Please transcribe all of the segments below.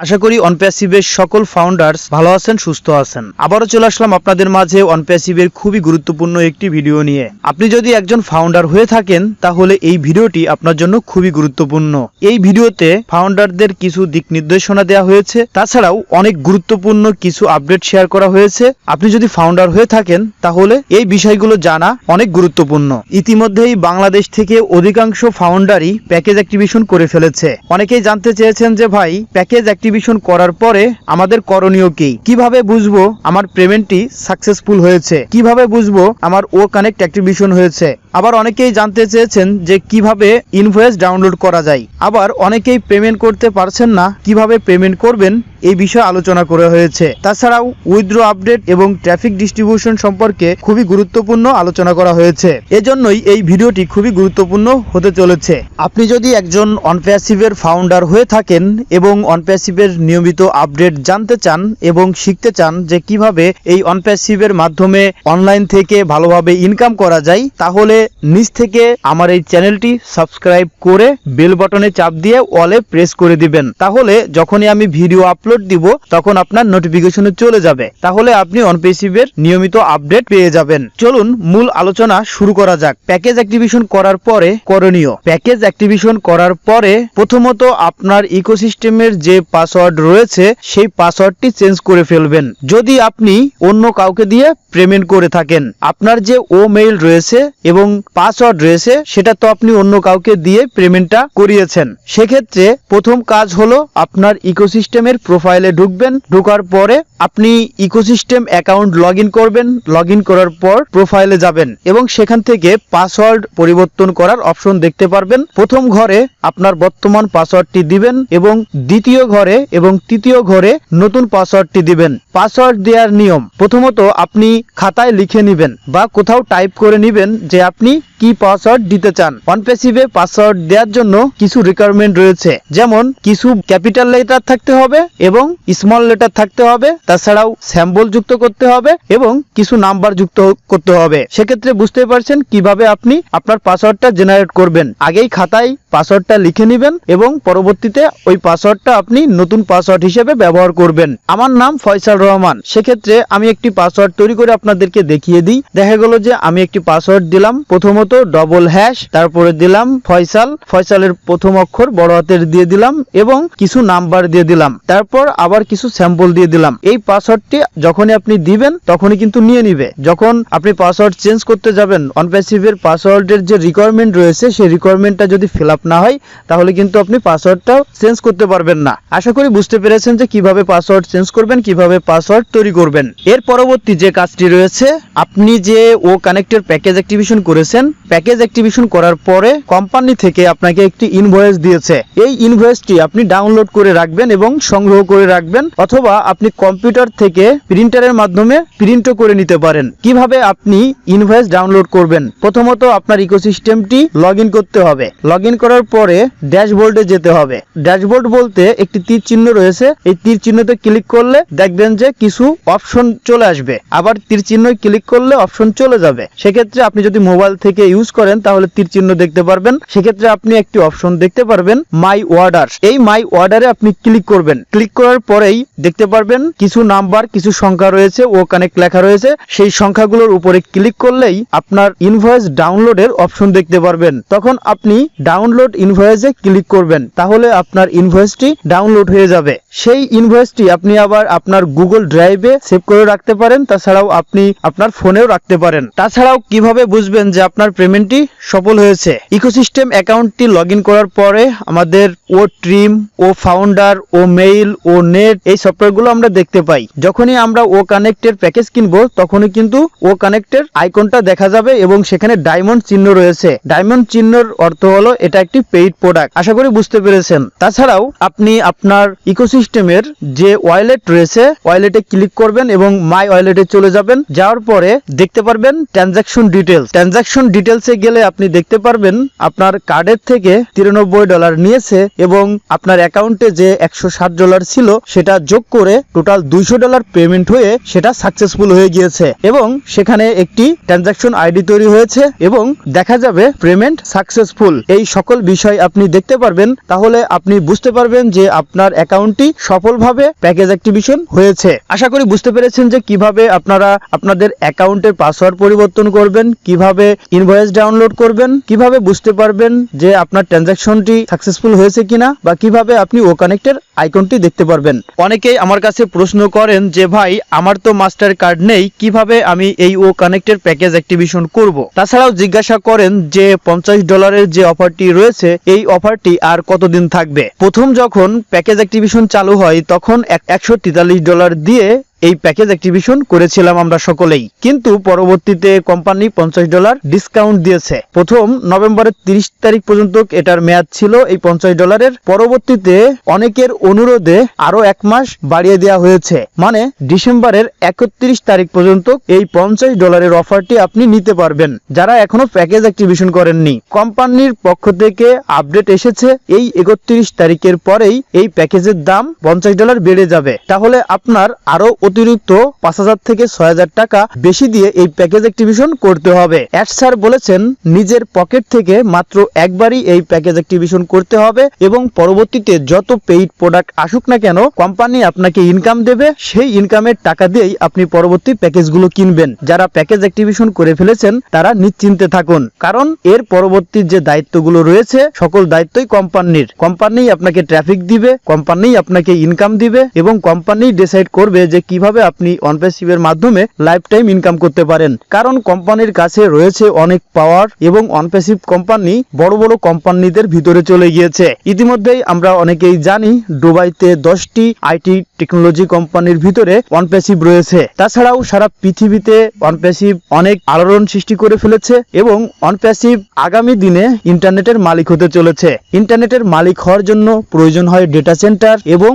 আশা করি অনপ্যাসিভের সকল ফাউন্ডার্স ভালো আছেন, সুস্থ আছেন। আবারও চলে আসলাম আপনাদের মাঝে অনপ্যাসিভের খুবই গুরুত্বপূর্ণ একটি ভিডিও নিয়ে। আপনি যদি একজন ফাউন্ডার হয়ে থাকেন তাহলে এই ভিডিওটি আপনার জন্য খুবই গুরুত্বপূর্ণ। এই ভিডিওতে ফাউন্ডারদের কিছু দিক নির্দেশনা দেওয়া হয়েছে, তাছাড়াও অনেক গুরুত্বপূর্ণ কিছু আপডেট শেয়ার করা হয়েছে। আপনি যদি ফাউন্ডার হয়ে থাকেন তাহলে এই বিষয়গুলো জানা অনেক গুরুত্বপূর্ণ। ইতিমধ্যেই বাংলাদেশ থেকে অধিকাংশ ফাউন্ডারই প্যাকেজ অ্যাক্টিভেশন করে ফেলেছে। অনেকেই জানতে চেয়েছেন যে ভাই, প্যাকেজ অ্যাক্টিভেশন করার পরে আমাদের করণীয় কি, কিভাবে বুঝবো আমার পেমেন্টটি সাকসেসফুল হয়েছে, কিভাবে বুঝবো আমার ও কানেক্ট অ্যাক্টিভেশন হয়েছে। আবার অনেকেই জানতে চেয়েছেন যে কিভাবে ইনভয়েস ডাউনলোড করা যায়। আবার অনেকেই পেমেন্ট করতে পারছেন না, কিভাবে পেমেন্ট করবেন এই বিষয়ে আলোচনা করা হয়েছে। তাছাড়াও উইথড্র আপডেট এবং ট্রাফিক ডিস্ট্রিবিউশন সম্পর্কে খুবই গুরুত্বপূর্ণ আলোচনা করা হয়েছে। এজন্যই এই ভিডিওটি খুবই গুরুত্বপূর্ণ হতে চলেছে। আপনি যদি একজন অনপ্যাসিভের ফাউন্ডার হয়ে থাকেন এবং অনপ্যাসিভের নিয়মিত আপডেট জানতে চান এবং শিখতে চান যে কিভাবে এই অনপ্যাসিভের মাধ্যমে অনলাইন থেকে ভালোভাবে ইনকাম করা যায়, তাহলে নিচ থেকে আমার এই চ্যানেলটি সাবস্ক্রাইব করে বেল বাটনে চাপ দিয়ে অলে প্রেস করে দিবেন। তাহলে যখনই আমি ভিডিও আপলোড দিব তখন আপনার নোটিফিকেশনে চলে যাবে। তাহলে আপনি অনপ্যাসিভের নিয়মিত আপডেট পেয়ে যাবেন। চলুন মূল আলোচনা শুরু করা যাক। প্যাকেজ অ্যাক্টিভেশন করার পরে করণীয়। প্যাকেজ অ্যাক্টিভেশন করার পরে প্রথমত আপনার ইকোসিস্টেমের যে পাসওয়ার্ড রয়েছে সেই পাসওয়ার্ডটি চেঞ্জ করে ফেলবেন। যদি আপনি অন্য কাউকে দিয়ে পেমেন্ট করে থাকেন, আপনার যে ও মেইল রয়েছে এবং পাসওয়ার্ড রয়েছে সেটা তো আপনি অন্য কাউকে দিয়ে পেমেন্টটা করিয়েছেন। সেক্ষেত্রে প্রথম কাজ হলো আপনার ইকোসিস্টেমের প্রোফাইলে ঢুকবেন। ঢোকার পরে আপনি ইকোসিস্টেম অ্যাকাউন্ট লগ ইন করবেন। লগ ইন করার পর প্রোফাইলে যাবেন এবং সেখান থেকে পাসওয়ার্ড পরিবর্তন করার অপশন দেখতে পারবেন। প্রথম ঘরে আপনার বর্তমান পাসওয়ার্ডটি দিবেন এবং দ্বিতীয় ঘরে এবং তৃতীয় ঘরে নতুন পাসওয়ার্ডটি দিবেন। পাসওয়ার্ড দেওয়ার নিয়ম, প্রথমত আপনি খাতায় লিখে নেবেন বা কোথাও টাইপ করে নেবেন যে আপনি কি পাসওয়ার্ড দিতে চান। অনপ্যাসিভে পাসওয়ার্ড দেওয়ার জন্য কিছু রিকোয়ারমেন্ট রয়েছে, যেমন কিছু ক্যাপিটাল লেটার থাকতে হবে এবং স্মল লেটার থাকতে হবে, তাছাড়াও স্যাম্বল যুক্ত করতে হবে এবং কিছু নাম্বার যুক্ত করতে হবে। সেক্ষেত্রে বুঝতে পারছেন কিভাবে আপনি আপনার পাসওয়ার্ডটা জেনারেট করবেন। আগেই খাতায় পাসওয়ার্ডটা লিখে নেবেন এবং পরবর্তীতে ওই পাসওয়ার্ডটা আপনি নতুন পাসওয়ার্ড হিসেবে ব্যবহার করবেন। আমার নাম ফয়সাল রহমান। সেক্ষেত্রে আমি একটি পাসওয়ার্ড তৈরি করে আপনাদেরকে দেখিয়ে দিই। দেখা গেল যে আমি একটি পাসওয়ার্ড দিলাম, প্রথমত ডবল হ্যাশ, তারপরে দিলাম ফয়সাল, ফয়সালের প্রথম অক্ষর বড় হাতের দিয়ে দিলাম এবং কিছু নাম্বার দিয়ে দিলাম, তারপর আবার কিছু স্যাম্পল দিয়ে দিলাম। এই পাসওয়ার্ডটি যখনই আপনি দিবেন তখনই কিন্তু নিয়ে নিবে। যখন আপনি পাসওয়ার্ড চেঞ্জ করতে যাবেন, অনপ্যাসিভের পাসওয়ার্ডের যে রিকোয়ারমেন্ট রয়েছে সেই রিকোয়ারমেন্টটা যদি ফিল আপ না হয় তাহলে কিন্তু আপনি পাসওয়ার্ডটাও চেঞ্জ করতে পারবেন না। আশা করি বুঝতে পেরেছেন যে কিভাবে পাসওয়ার্ড চেঞ্জ করবেন, কিভাবে পাসওয়ার্ড তৈরি করবেন। এর পরবর্তী যে কাজটি রয়েছে, আপনি যে ও কানেক্টের প্যাকেজ অ্যাক্টিভেশন করেছেন, প্যাকেজ অ্যাক্টিভেশন করার পরে কোম্পানি থেকে আপনাকে একটি ইনভয়েস দিয়েছে। এই ইনভয়েসটি আপনি ডাউনলোড করে রাখবেন এবং সংগ্রহ করে রাখবেন, অথবা আপনি কম্পিউটার থেকে প্রিন্টারের মাধ্যমে প্রিন্টও করে নিতে পারেন। কিভাবে আপনি ইনভয়েস ডাউনলোড করবেন, প্রথমত আপনার ইকোসিস্টেমটি লগ ইন করতে হবে। লগ ইন করার পরে ড্যাশবোর্ডে যেতে হবে। ড্যাশবোর্ড বলতে একটি তীর চিহ্ন রয়েছে, এই তীর চিহ্নতে ক্লিক করলে দেখবেন যে কিছু অপশন চলে আসবে, আবার তীর চিহ্ন ক্লিক করলে অপশন চলে যাবে। সেক্ষেত্রে আপনি যদি মোবাইল থেকে ইউজ করেন তাহলে তীর চিহ্ন দেখতে পারবেন। সেক্ষেত্রে আপনি একটি অপশন দেখতে পারবেন মাই অর্ডার। এই মাই অর্ডারে আপনি ক্লিক করবেন। ক্লিক করার পরেই দেখতে পারবেন কিছু নাম্বার, কিছু সংখ্যা রয়েছে, ও কানেক্ট লেখা রয়েছে। সেই সংখ্যাগুলোর উপরে ক্লিক করলেই আপনার ইনভয়েস ডাউনলোডের অপশন দেখতে পারবেন। তখন আপনি ডাউনলোড ইনভয়েসে ক্লিক করবেন, তাহলে আপনার ইনভয়েসটি ডাউনলোড হয়ে যাবে। সেই ইনভয়েসটি আপনি আবার আপনার গুগল ড্রাইভে সেভ করে রাখতে পারেন, তাছাড়াও আপনি আপনার ফোনেও রাখতে পারেন। তাছাড়াও কিভাবে বুঝবেন যে আপনার পেমেন্টটি সফল হয়েছে, ইকোসিস্টেম অ্যাকাউন্টটি লগ ইন করার পরে আমাদের ও ট্রিম, ও ফাউন্ডার, ও মেইল, ও নেট এই সফটওয়্যারগুলো আমরা দেখতে পাই। যখনই আমরা ও কানেক্টের প্যাকেজ কিনবো তখনই কিন্তু ও কানেক্টের আইকনটা দেখা যাবে এবং সেখানে ডায়মন্ড চিহ্ন রয়েছে। ডায়মন্ড চিহ্নের অর্থ হলো এটা একটি পেইড প্রোডাক্ট। আশা করি বুঝতে পেরেছেন। তাছাড়াও আপনি আপনার ইকোসিস্টেমের যে ওয়ালেট রয়েছে, ওয়ালেটে ক্লিক করবেন এবং মাই ওয়ালেটে চলে যাবেন। যাওয়ার পরে দেখতে পারবেন ট্রানজাকশন ডিটেলস। ট্রানজাকশন ডিটেলসে গেলে আপনি দেখতে পারবেন আপনার কার্ডের থেকে $93 নিয়েছে এবং আপনার অ্যাকাউন্টে যে $160 ছিল সেটা যোগ করে টোটাল $200 পেমেন্ট হয়ে সেটা সাকসেসফুল হয়ে গিয়েছে এবং সেখানে একটি ট্রানজাকশন আইডি তৈরি হয়েছে এবং দেখা যাবে পেমেন্ট সাকসেসফুল। এই সকল বিষয় আপনি দেখতে পারবেন, তাহলে আপনি বুঝতে পারবেন যে আপনার অ্যাকাউন্টটি সফলভাবে প্যাকেজ অ্যাক্টিভেশন হয়েছে। আশা করি বুঝতে পেরেছেন যে কিভাবে আপনারা আপনাদের অ্যাকাউন্টের পাসওয়ার্ড পরিবর্তন করবেন, কিভাবে ইনভয়েস ডাউনলোড করবেন, কিভাবে বুঝতে পারবেন যে আপনার ট্রানজাকশনটি সাকসেসফুল হয়েছে কিনা, বা কিভাবে আপনি ও কানেক্টের আইকনটি দেখতে পারবেন। অনেকেই আমার কাছে প্রশ্ন করেন যে ভাই আমার তো মাস্টার কার্ড নেই, কিভাবে আমি এই ও কানেক্টের প্যাকেজ অ্যাক্টিভেশন করব। তাছাড়াও জিজ্ঞাসা করেন যে $50 যে অফারটি রয়েছে এই অফারটি আর কতদিন থাকবে। প্রথম যখন প্যাকেজ অ্যাক্টিভেশন চালু হয় তখন $143 দিয়ে এই প্যাকেজ অ্যাক্টিভেশন করেছিলাম আমরা সকলেই, কিন্তু পরবর্তীতে কোম্পানি $50 ডিসকাউন্ট দিয়েছে। প্রথম নভেম্বরের 30 তারিখ পর্যন্ত এটার মেয়াদ ছিল এই $50। পরবর্তীতে অনেকের অনুরোধে আরো 1 মাস বাড়িয়ে দেওয়া হয়েছে, মানে ডিসেম্বরের 31 তারিখ পর্যন্ত এই $50 অফারটি আপনি নিতে পারবেন যারা এখনো প্যাকেজ অ্যাক্টিভেশন করেননি। কোম্পানির পক্ষ থেকে আপডেট এসেছে এই 31 তারিখের পরেই এই প্যাকেজের দাম $50 বেড়ে যাবে। তাহলে আপনার আরো অতিরিক্ত 5000 থেকে 6000 টাকা বেশি দিয়ে এই প্যাকেজ অ্যাক্টিভেশন করতে হবে। স্যার বলেছেন নিজের পকেট থেকে মাত্র একবারই এই প্যাকেজ অ্যাক্টিভেশন করতে হবে এবং পরবর্তীতে যত পেইড প্রোডাক্ট আসুক না কেন কোম্পানি আপনাকে ইনকাম দেবে, সেই ইনকামের টাকা দিয়েই আপনি পরবর্তী প্যাকেজগুলো কিনবেন। যারা প্যাকেজ অ্যাক্টিভেশন করে ফেলেছেন তারা নিশ্চিন্তে থাকুন, কারণ এর পরবর্তী যে দায়িত্বগুলো রয়েছে সকল দায়িত্বই কোম্পানির। কোম্পানি আপনাকে ট্রাফিক দিবে, কোম্পানি আপনাকে ইনকাম দিবে এবং কোম্পানি ডিসাইড করবে যে কিভাবে আপনি অনপ্যাসিভের মাধ্যমে লাইফ টাইম ইনকাম করতে পারেন। কারণ কোম্পানির কাছে রয়েছে অনেক পাওয়ার এবং অনপ্যাসিভ কোম্পানি বড় বড় কোম্পানিদের ভিতরে চলে গিয়েছে। ইতিমধ্যেই আমরা অনেকেই জানি দুবাইতে 10টি আইটি টেকনোলজি কোম্পানির ভিতরে অনপ্যাসিভ রয়েছে। তাছাড়াও সারা পৃথিবীতে অনপ্যাসিভ অনেক আলোড়ন সৃষ্টি করে ফেলেছে এবং অনপ্যাসিভ আগামী দিনে ইন্টারনেটের মালিক হতে চলেছে। ইন্টারনেটের মালিক হওয়ার জন্য প্রয়োজন হয় ডেটা সেন্টার এবং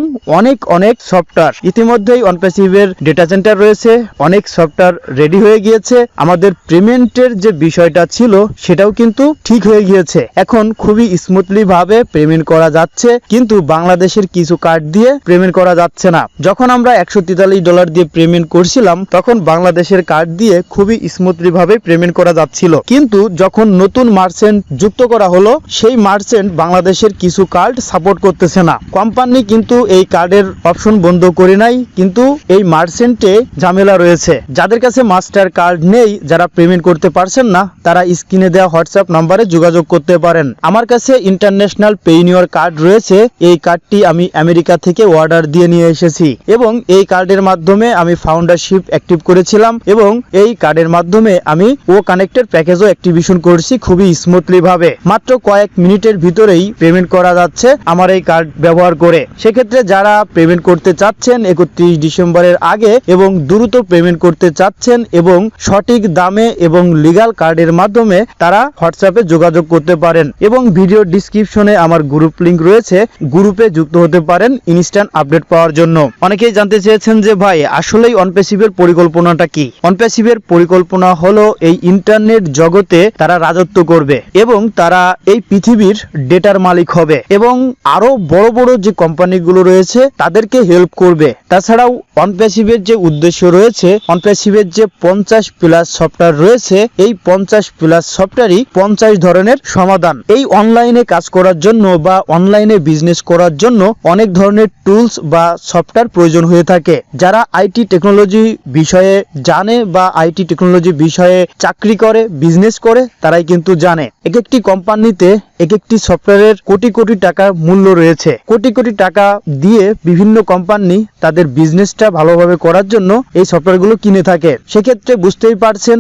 অনেক সফটওয়্যার। ইতিমধ্যেই অনপ্যাসিভের ডেটা সেন্টার রয়েছে, অনেক সফটওয়্যার রেডি হয়ে গিয়েছে। আমাদের পেমেন্টের যে বিষয়টা ছিল সেটাও কিন্তু ঠিক হয়ে গিয়েছে। এখন খুবই স্মুথলি ভাবে পেমেন্ট করা যাচ্ছে, কিন্তু বাংলাদেশের কিছু কার্ড দিয়ে পেমেন্ট করা যাচ্ছে না। যখন আমরা $143 দিয়ে পেমেন্ট করছিলাম তখন বাংলাদেশের কার্ড দিয়ে খুবই স্মুথলি ভাবে পেমেন্ট করা যাচ্ছিল, কিন্তু যখন নতুন মার্চেন্ট যুক্ত করা হলো সেই মার্চেন্ট বাংলাদেশের কিছু কার্ড সাপোর্ট করতেছে না। কোম্পানি কিন্তু এই কার্ডের অপশন বন্ধ করে নাই, কিন্তু এই মার্চেন্টে ঝামেলা রয়েছে। যাদের কাছে মাস্টার কার্ড নেই, যারা পেমেন্ট করতে পারছেন না, তারা স্ক্রিনে দেওয়া হোয়াটসঅ্যাপ নম্বরে যোগাযোগ করতে পারেন। আমার কাছে ইন্টারন্যাশনাল পেইনিয়র কার্ড রয়েছে, এই কার্ডটি আমি আমেরিকা থেকে অর্ডার দিয়ে নিয়ে এসেছি এবং এই কার্ডের মাধ্যমে আমি ফাউন্ডারশিপ অ্যাক্টিভ করেছিলাম এবং এই কার্ডের মাধ্যমে আমি ও কানেক্টেড প্যাকেজও অ্যাক্টিভেশন করছি খুবই স্মুথলি ভাবে। মাত্র কয়েক মিনিটের ভিতরেই পেমেন্ট করা যাচ্ছে আমার এই কার্ড ব্যবহার করে। সেক্ষেত্রে যারা পেমেন্ট করতে চাচ্ছেন 31 ডিসেম্বরের আগে এবং দ্রুত পেমেন্ট করতে চাচ্ছেন এবং সঠিক দামে এবং লিগ্যাল কার্ডের মাধ্যমে, তারা হোয়াটসঅ্যাপে যোগাযোগ করতে পারেন এবং ভিডিও ডিসক্রিপশনে আমার গ্রুপ লিংক রয়েছে, গ্রুপে যুক্ত হতে পারেন ইনস্ট্যান্ট আপডেট পাওয়ার জন্য। অনেকেই জানতে চেয়েছেন যে ভাই আসলেই অনপ্যাসিভের পরিকল্পনাটা কি। অনপ্যাসিভের পরিকল্পনা হলো এই ইন্টারনেট জগতে তারা রাজত্ব করবে এবং তারা এই পৃথিবীর ডেটার মালিক হবে এবং আরো বড় বড় যে কোম্পানিগুলো রয়েছে তাদেরকে হেল্প করবে। তাছাড়াও অনপ্যাসিভের যে উদ্দেশ্য রয়েছে, অনপ্যাসিভের যে 50+ সফটওয়্যার রয়েছে, এই 50+ সফটওয়্যারই 50 ধরনের সমাধান। এই অনলাইনে কাজ করার জন্য বা অনলাইনে বিজনেস করার জন্য অনেক ধরনের টুলস বা সফটওয়্যার প্রয়োজন হয়ে থাকে। যারা আইটি টেকনোলজি বিষয়ে জানে বা আইটি টেকনোলজি বিষয়ে চাকরি করে, বিজনেস করে, তারাই কিন্তু জানে এক একটি কোম্পানিতে এক একটি সফটওয়্যারের কোটি কোটি টাকার মূল্য রয়েছে। কোটি কোটি টাকা দিয়ে বিভিন্ন কোম্পানি তাদের বিজনেসটা ভালোভাবে করার জন্য এই সফটওয়্যারগুলো কিনে থাকে। সেক্ষেত্রে বুঝতেই পারছেন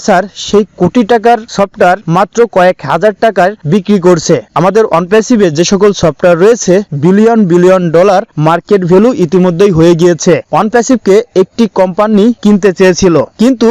স্যার সেই কোটি টাকার সফটওয়্যার মাত্র কয়েক হাজার টাকার বিক্রি করছে। আমাদের অনপ্যাসিভে যে সকল সফটওয়্যার রয়েছে বিলিয়ন ডলার মার্কেট ভ্যালু ইতিমধ্যেই হয়ে গিয়েছে। অনপ্যাসিভকে একটি কোম্পানি কিনতে চেয়েছিল, কিন্তু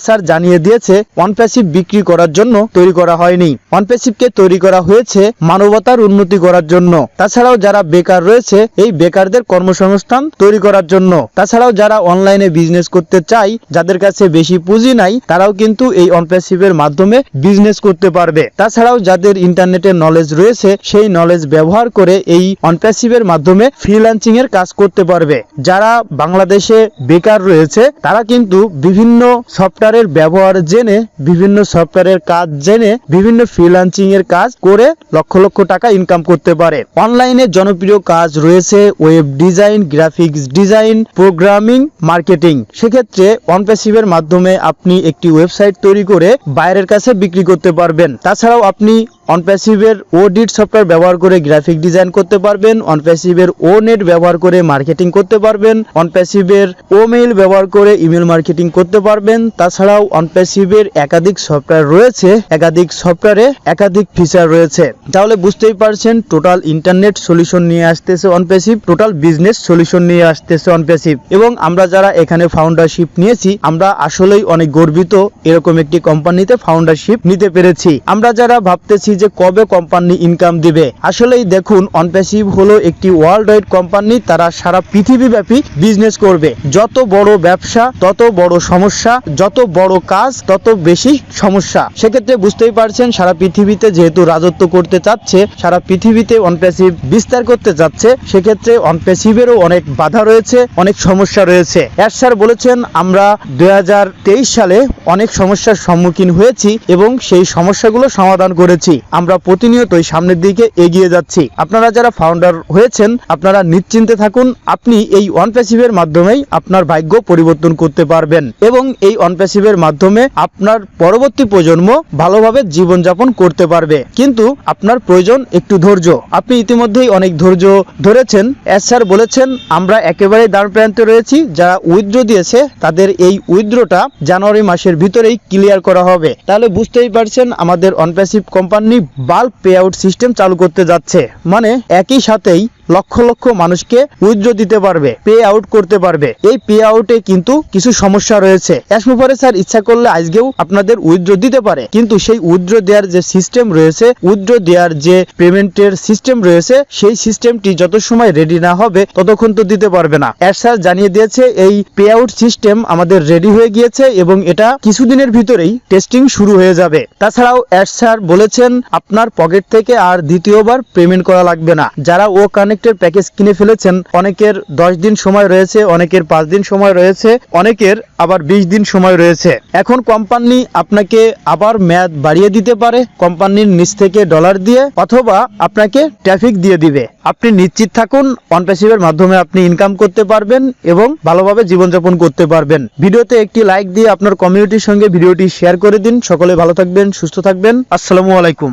স্যার জানিয়ে দিয়েছে অনপ্যাসিভ বিক্রি করার জন্য তৈরি করা হয়নি। অনপ্যাসিভকে তৈরি করা হয়েছে মানবতার উন্নতি করার জন্য। তাছাড়াও যারা বেকার রয়েছে এই বেকারদের কর্মসংস্থান তৈরি করার জন্য। তাছাড়াও যারা অনলাইনে বিজনেস করতে চায়, যাদের কাছে বেশি পুঁজি নাই, তারাও কিন্তু এই অনপ্যাসিভের মাধ্যমে বিজনেস করতে পারবে। তাছাড়াও যাদের ইন্টারনেটের নলেজ রয়েছে, সেই নলেজ ব্যবহার করে এই অনপ্যাসিভের মাধ্যমে ফ্রিল্যান্সিং এর কাজ করতে পারবে। যারা বাংলাদেশে বেকার রয়েছে, তারা কিন্তু বিভিন্ন সফটওয়্যারের ব্যবহার জেনে, বিভিন্ন সফটওয়্যারের কাজ জেনে, বিভিন্ন ফ্রিল্যান্সিং এর কাজ করে লক্ষ লক্ষ টাকা ইনকাম করতে পারে। অনলাইনে জনপ্রিয় কাজ রয়েছে web design, graphics design, programming, marketing. সেক্ষেত্রে অনপ্যাসিভের মাধ্যমে আপনি একটি ওয়েবসাইট তৈরি করে বাইরের কাছে বিক্রি করতে পারবেন। তাছাড়াও আপনি অনপ্যাসিভের ওডিট সফটওয়্যার ব্যবহার করে গ্রাফিক ডিজাইন করতে পারবেন, অনপ্যাসিভের ও নেট ব্যবহার করে মার্কেটিং করতে পারবেন, অনপ্যাসিভের ও মেইল ব্যবহার করে ইমেল মার্কেটিং করতে পারবেন। তাছাড়াও অনপ্যাসিভের একাধিক সফটওয়্যার রয়েছে, একাধিক সফটওয়্যারে একাধিক ফিচার রয়েছে। তাহলে বুঝতেই পারছেন, টোটাল ইন্টারনেট সলিউশন নিয়ে আসতেছে অনপ্যাসিভ, টোটাল বিজনেস সলিউশন নিয়ে আসতেছে অনপ্যাসিভ। এবং আমরা যারা এখানে ফাউন্ডারশিপ নিয়েছি, আমরা আসলেই অনেক গর্বিত এরকম একটি কোম্পানিতে ফাউন্ডারশিপ নিতে পেরেছি। আমরা যারা ভাবতেছি যে কবে কোম্পানি ইনকাম দিবে, আসলেই দেখুন, অনপ্যাসিভ হলো একটি ওয়ার্ল্ড ওয়াইড কোম্পানি। তারা সারা পৃথিবীব্যাপী বিজনেস করবে। যত বড় ব্যবসা তত বড় সমস্যা, যত বড় কাজ তত বেশি সমস্যা। সেক্ষেত্রে বুঝতেই পারছেন, সারা পৃথিবীতে যেহেতু রাজত্ব করতে চাচ্ছে, সারা পৃথিবীতে অনপ্যাসিভ বিস্তার করতে যাচ্ছে, সেক্ষেত্রে অনপ্যাসিভেরও অনেক বাধা রয়েছে, অনেক সমস্যা রয়েছে। স্যার বলেছেন, আমরা 2023 সালে অনেক সমস্যার সম্মুখীন হয়েছি এবং সেই সমস্যাগুলো সমাধান করেছি। আমরা প্রতিনিয়তই সামনের দিকে এগিয়ে যাচ্ছি। আপনারা যারা ফাউন্ডার হয়েছেন, আপনারা নিশ্চিন্তে থাকুন, আপনি এই অনপ্যাসিভের মাধ্যমেই আপনার ভাগ্য পরিবর্তন করতে পারবেন এবং এই অনপ্যাসিভের মাধ্যমে আপনার পরবর্তী প্রজন্ম ভালোভাবে জীবনযাপন করতে পারবে। কিন্তু আপনার প্রয়োজন একটু ধৈর্য। আপনি ইতিমধ্যেই অনেক ধৈর্য ধরেছেন। স্যার বলেছেন, আমরা একেবারে দাঁড় প্রান্তে রয়েছি। যারা উইথড্র দিয়েছে, তাদের এই উইথড্রটা জানুয়ারি মাসের ভিতরেই ক্লিয়ার করা হবে। তাহলে বুঝতেই পারছেন, আমাদের Onpassive company bulk payout system চালু করতে যাচ্ছে। মানে একই সাথেই লক্ষ লক্ষ মানুষকে উইথড্র দিতে পারবে, পে আউট করতে পারবে। এই পে আউটে কিন্তু কিছু সমস্যা রয়েছে। এসমুফারে স্যার ইচ্ছা করলে আজকেও আপনাদের উইথড্র দিতে পারে, কিন্তু সেই উইথড্র দেওয়ার যে সিস্টেম রয়েছে, উইথড্র দেওয়ার যে পেমেন্টের সিস্টেম রয়েছে, সেই সিস্টেমটি যত সময় রেডি না হবে ততক্ষণ তো দিতে পারবে না। স্যার জানিয়ে দিয়েছে এই পে আউট সিস্টেম আমাদের রেডি হয়ে গিয়েছে এবং এটা কিছুদিনের ভিতরেই টেস্টিং শুরু হয়ে যাবে। তাছাড়াও স্যার বলেছেন, আপনার পকেট থেকে আর দ্বিতীয়বার পেমেন্ট করা লাগবে না। যারা ও কানেক্ট প্যাকেজ কিনে ফেলেছেন, অনেকের 10 দিন সময় রয়েছে, অনেকের 5 দিন সময় রয়েছে, অনেকের আবার 20 দিন সময় রয়েছে। এখন কোম্পানি আপনাকে আবার মেয়াদ বাড়িয়ে দিতে পারে, কোম্পানির নিচ থেকে ডলার দিয়ে, অথবা আপনাকে ট্রাফিক দিয়ে দিবে। আপনি নিশ্চিত থাকুন, অনপ্যাসিভের মাধ্যমে আপনি ইনকাম করতে পারবেন এবং ভালোভাবে জীবনযাপন করতে পারবেন। ভিডিওতে একটি লাইক দিয়ে আপনার কমিউনিটির সঙ্গে ভিডিওটি শেয়ার করে দিন। সকলে ভালো থাকবেন, সুস্থ থাকবেন। আসসালামু আলাইকুম।